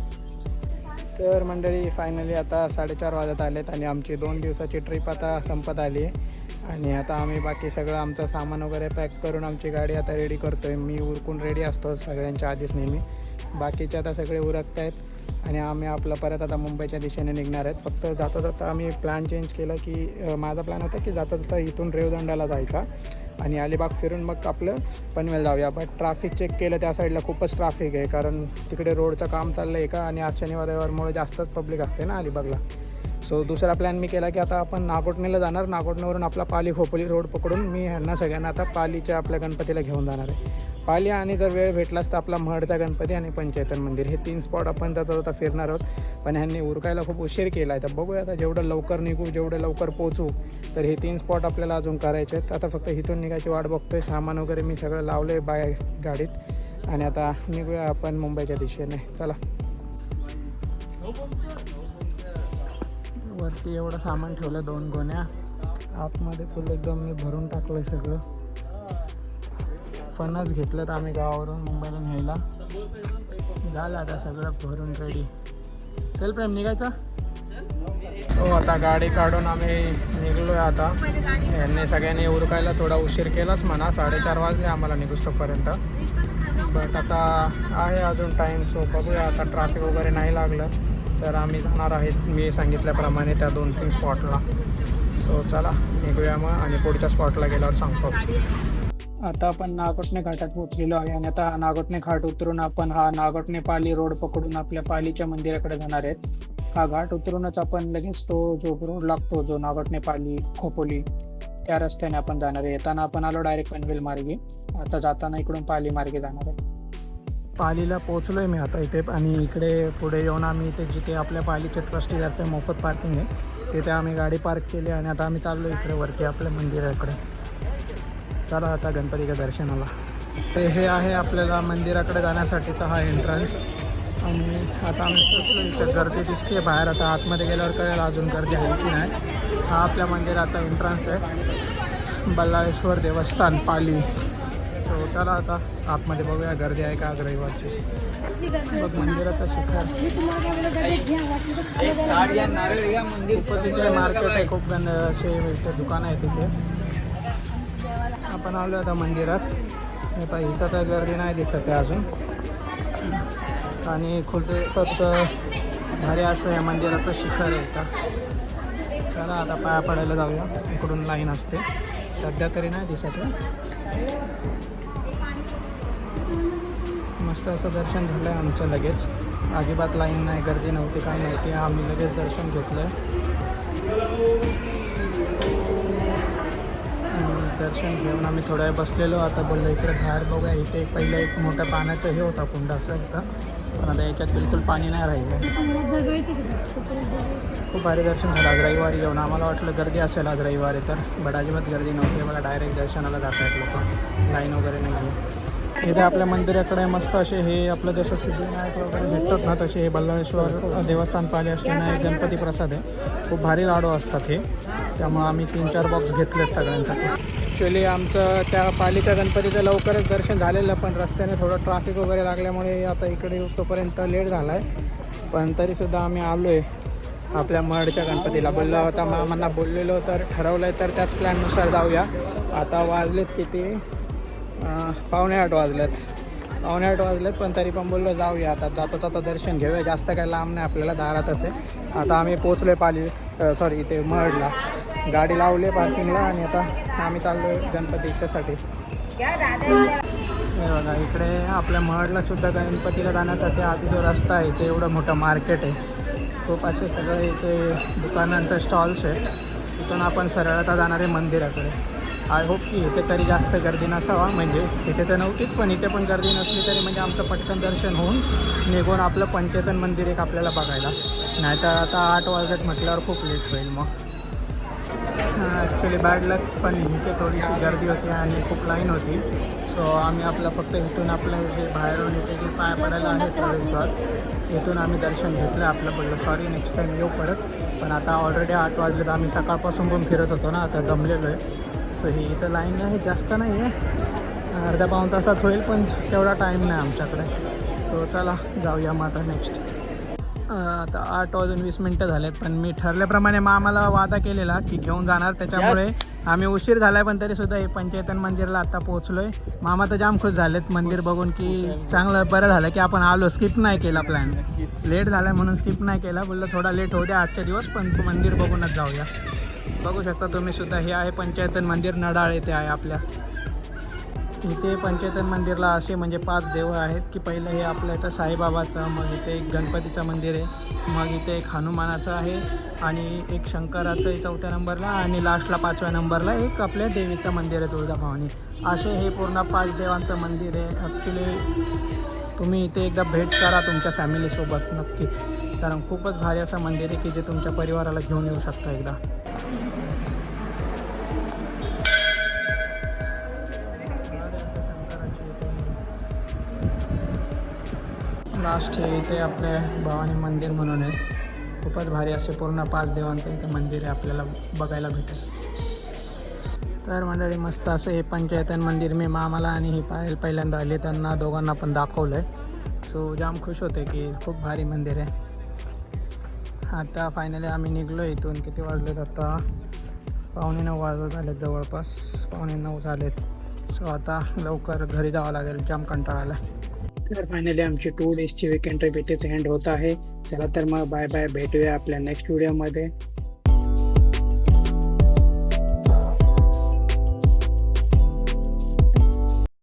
तर मंडळी फायनली आता 4:30 वाजत आलेत आणि आमची 2 दिवसाची ट्रिप आता संपत आली आहे. आणि आता आम्ही बाकी सगळं आमचं सामान वगैरे पॅक करून आमची गाडी आता रेडी करतो आहे. मी उरकून रेडी असतो सगळ्यांच्या आधीच नेहमी. बाकीचे आता सगळे उरकत आहेत आणि आम्ही आपलं परत आता मुंबईच्या दिशेने निघणार आहेत. फक्त जाता जाता आम्ही प्लॅन चेंज केला की माझा प्लॅन होता की जाता जाता इथून रेवदंडाला जायचा आणि अलिबाग फिरून मग आपलं पनवेल जाऊया. बट ट्रॅफिक चेक केलं त्या साईडला खूपच ट्रॅफिक आहे कारण तिकडे रोडचं काम चाललं आहे का आणि आज शनिवार रविवारमुळे जास्तच पब्लिक असते ना अलिबागला. सो दुसरा प्लॅन मी केला की आता आपण नागोठणेला जाणार. नागोठणेवरून आपला पाली खोपोली रोड पकडून मी ह्यांना सगळ्यांना आता पालीच्या आपल्या गणपतीला घेऊन जाणार आहे. पाली आणि जर वेळ भेटलाच तर आपला महडचा गणपती आणि पंचेतन मंदिर हे 3 स्पॉट आपण जाता जाता फिरणार आहोत. पण ह्यांनी उरकायला खूप उशीर केला आहे. तर बघूया आता जेवढं लवकर निघू जेवढं लवकर पोचू. तर हे 3 स्पॉट आपल्याला अजून करायचे आहेत. आता फक्त इथून निघायची वाट बघतोय. सामान वगैरे मी सगळं लावलं आहे बाय गाडीत आणि आता निघूया आपण मुंबईच्या दिशेने. चला. वरती एवढं सामान ठेवलं 2 गोण्या. आतमध्ये फुल एकदम मी भरून टाकलं आहे सगळं. फणस घेतलं तर आम्ही गावावरून मुंबईला न्यायला. झालं आता सगळं भरून रेडी. चल प्रेम निघायचं. हो आता गाडी काढून आम्ही निघलो आहे आता. यांनी सगळ्यांनी उरकायला थोडा उशीर केलाच म्हणा. 4:30 वाजले आम्हाला निघूस्तोपर्यंत. बट आता आहे अजून टाईम. सो बघूया आता ट्रॅफिक वगैरे नाही लागलं तर आम्ही जाणार आहेत मी सांगितल्याप्रमाणे त्या 2-3 स्पॉटला. सो चला निघूया मग आणि पुढच्या स्पॉटला गेल्यावर सांगतो. आता आपण नागोठणे घाटात पोहोचलेलो आहे आणि आता नागोठणे घाट उतरून आपण हा नागोठणे पाली रोड पकडून आपल्या पालीच्या मंदिराकडे जाणार आहेत. हा घाट उतरूनच आपण लगेच तो जो रोड लागतो जो नागोठणे पाली खोपोली त्या रस्त्याने आपण जाणार आहे. येताना आपण आलो डायरेक्ट पनवेल मार्गे. आता जाताना इकडून पाली मार्गे जाणार आहे. पालीला पोहोचलो आहे मी आता इथे आणि इकडे पुढे येऊन आम्ही इथे जिथे आपल्या पालीचे ट्रस्टीतर्फे मोफत पार्किंग आहे तिथे आम्ही गाडी पार्क केली आणि आता आम्ही चाललो इकडे वरती आपल्या मंदिराकडे. चला आता गणपतीच्या दर्शनाला. ते हे आहे आपल्याला मंदिराकडे जाण्यासाठीचा हा एंट्रन्स आणि आता आम्ही पोचलो. इथे गर्दी दिसते बाहेर. आता आतमध्ये गेल्यावर कळेल अजून गर्दी आहे की नाही. हा आपल्या मंदिराचा एंट्रन्स आहे. बल्लाळेश्वर देवस्थान पाली. सो चला आता आतमध्ये बघूया गर्दी आहे का आज रविवारची. बघ मंदिराचा शिखर. खूपच इथे मार्केट आहे. खूप असे इथे दुकानं आहेत तिथे. आपण आलो आता मंदिरात. आता इथं तर गर्दी नाही दिसत आहे अजून आणि खूपच भारी असं या मंदिराचं शिखर आहे का. चला आता पाया पडायला जाऊया. इकडून लाईन असते, सध्या तरी नाही दिसत आहे. मस्त असं दर्शन झालं आहे आमचं लगेच. अजिबात लाईन नाही, गर्दी नव्हती, काही नव्हती. आम्ही लगेच दर्शन घेतलं आहे. दर्शन घेऊन आम्ही थोड्या वेळ बसलेलो. आता बोललो इकडे बाहेर बघूया. इथे एक पहिलं एक मोठं पाण्याचं हे होता, कुंड असं होता, पण आता याच्यात बिलकुल पाणी नाही राहिलं. खूप भारी दर्शन झालं आज रविवारी येऊन. आम्हाला वाटलं गर्दी असेल आज रविवारी, तर बट अजिबात गर्दी नव्हती. मला डायरेक्ट दर्शनाला जात आहेत लोक, लाईन वगैरे नाही आहे. इथे आपल्या मंदिराकडे मस्त असे हे आपलं जसं सिद्धिविनायक वगैरे भेटतात ना, तसे हे बल्लाळेश्वर देवस्थान पाले अष्टविनायक गणपती प्रसाद आहे. खूप भारी लाडू असतात हे, त्यामुळं आम्ही 3-4 बॉक्स घेतलेत सगळ्यांसाठी. ॲक्च्युली आमचं त्या पालीच्या गणपतीचं लवकरच दर्शन झालेलं, पण रस्त्याने थोडं ट्रॅफिक वगैरे लागल्यामुळे आता इकडे येऊस्तोपर्यंत लेट झाला आहे. पण तरीसुद्धा आम्ही आलो आहे आपल्या मडच्या गणपतीला. बोललो होता मामांना बोललेलो, तर ठरवलं आहे तर त्याच प्लॅननुसार जाऊया. आता वाजलेत किती, 7:45 वाजलेत, पण तरी पण बोललो जाऊया. आता जाता दर्शन घेऊया. जास्त काय लांब नाही, आपल्याला दारातच आहे. आता आम्ही पोचलो आहे पाली इथे महडला. गाडी लावली पार्किंगला आणि आता आम्ही चाललो आहे गणपतीच्यासाठी. हे बघा इकडे आपल्या महडला सुद्धा गणपतीला जाण्यासाठी आधी जो रस्ता आहे ते एवढं मोठं मार्केट आहे. खूप असे सगळे इथे दुकानांचे स्टॉल्स आहेत. तिथून आपण सरळ आता जाणार आहे मंदिराकडे. आय होप की इथे तरी जास्त गर्दी नसावा, म्हणजे इथे तर नव्हतीच, पण इथे पण गर्दी नसली तरी म्हणजे आमचं पटकन दर्शन होऊन निघून आपलं पंचेतन मंदिर एक आपल्याला बघायला. नाही तर आता 8 वाजत म्हटल्यावर खूप लेट होईल मग. ॲक्च्युली बॅड लक, पण इथे थोडीशी गर्दी होती आणि खूप लाईन होती. सो आम्ही आपलं फक्त इथून आपलं जे बाहेरून इथे जे पाय पडायला आहे प्रवेशद्वार, इथून आम्ही दर्शन घेतलं आपलं. बोललो सॉरी नेक्स्ट टाईम येऊ परत. पण आता ऑलरेडी 8 वाजले, तर आम्ही सकाळपासून पण फिरत होतो ना, आता दमलेलो आहे. सो ही इथं लाईन आहे, जास्त नाही आहे, अर्धा-पाऊण तासात होईल, पण तेवढा टाईम नाही आमच्याकडे. सो चला जाऊया मग आता नेक्स्ट. आता 8 वाजून 20 मिनटं झालेत, पण मी ठरल्याप्रमाणे आम्हाला वादा केलेला की घेऊन जाणार, त्याच्यामुळे आम्ही उशीर झाला आहे. पण तरीसुद्धा हे पंचेतन मंदिरला आता पोहोचलो आहे. मामा तर जाम खुश झालेत मंदिर बघून, की चांगलं बरं झालं की आपण आलो, स्किप नाही केला प्लॅन. लेट झाला म्हणून स्किप नाही केला. बोललं थोडा लेट होऊ द्या आजच्या दिवस, पण मंदिर बघूनच जाऊया. बघू शकता तुम्ही सुद्धा, हे आहे पंचेतन मंदिर, नडाळ येथे आहे आपल्या. इथे पंचेतन मंदिरला असे म्हणजे 5 देवं आहेत, की पहिलं हे आपलं इथं साईबाबाचं, मग इथे एक गणपतीचं मंदिर आहे, मग इथे एक हनुमानाचं आहे, आणि एक शंकराचं आहे 4थ्या नंबरला, आणि लास्टला 5व्या नंबरला एक आपल्या देवीचं मंदिर आहे तुळजाभवानी. असे हे पूर्ण 5 देवांचं मंदिर आहे. ॲक्च्युली तुम्ही इथे एकदा भेट करा तुमच्या फॅमिलीसोबत नक्कीच, कारण खूपच भारी असं मंदिर आहे की जे तुमच्या परिवाराला घेऊन येऊ शकता एकदा. लास्ट हे इथे आपले भवानी मंदिर म्हणून आहे. खूपच भारी असे पूर्ण 5 देवांचं इथे मंदिर आहे, आपल्याला बघायला भेटेल. तर मंडळी मस्त असं हे पंचेतन मंदिर मी मामाला आणि ही पहिल्यांदा आले, त्यांना दोघांना पण दाखवलं आहे. सो जाम खुश होते की खूप भारी मंदिर आहे. आता फायनली आम्ही निघलो इथून. किती वाजलेत आता, 8:45 वाजत झालेत, जवळपास 8:45 झालेत. सो आता लवकर घरी जावं लागेल, जाम कंटाळा आला. तर फायनली आमची 2 डेजची वीकेंड ट्रिप इथेच एंड होत आहे. चला तर मग बाय बाय, भेटूया आपल्या नेक्स्ट व्हिडिओमध्ये.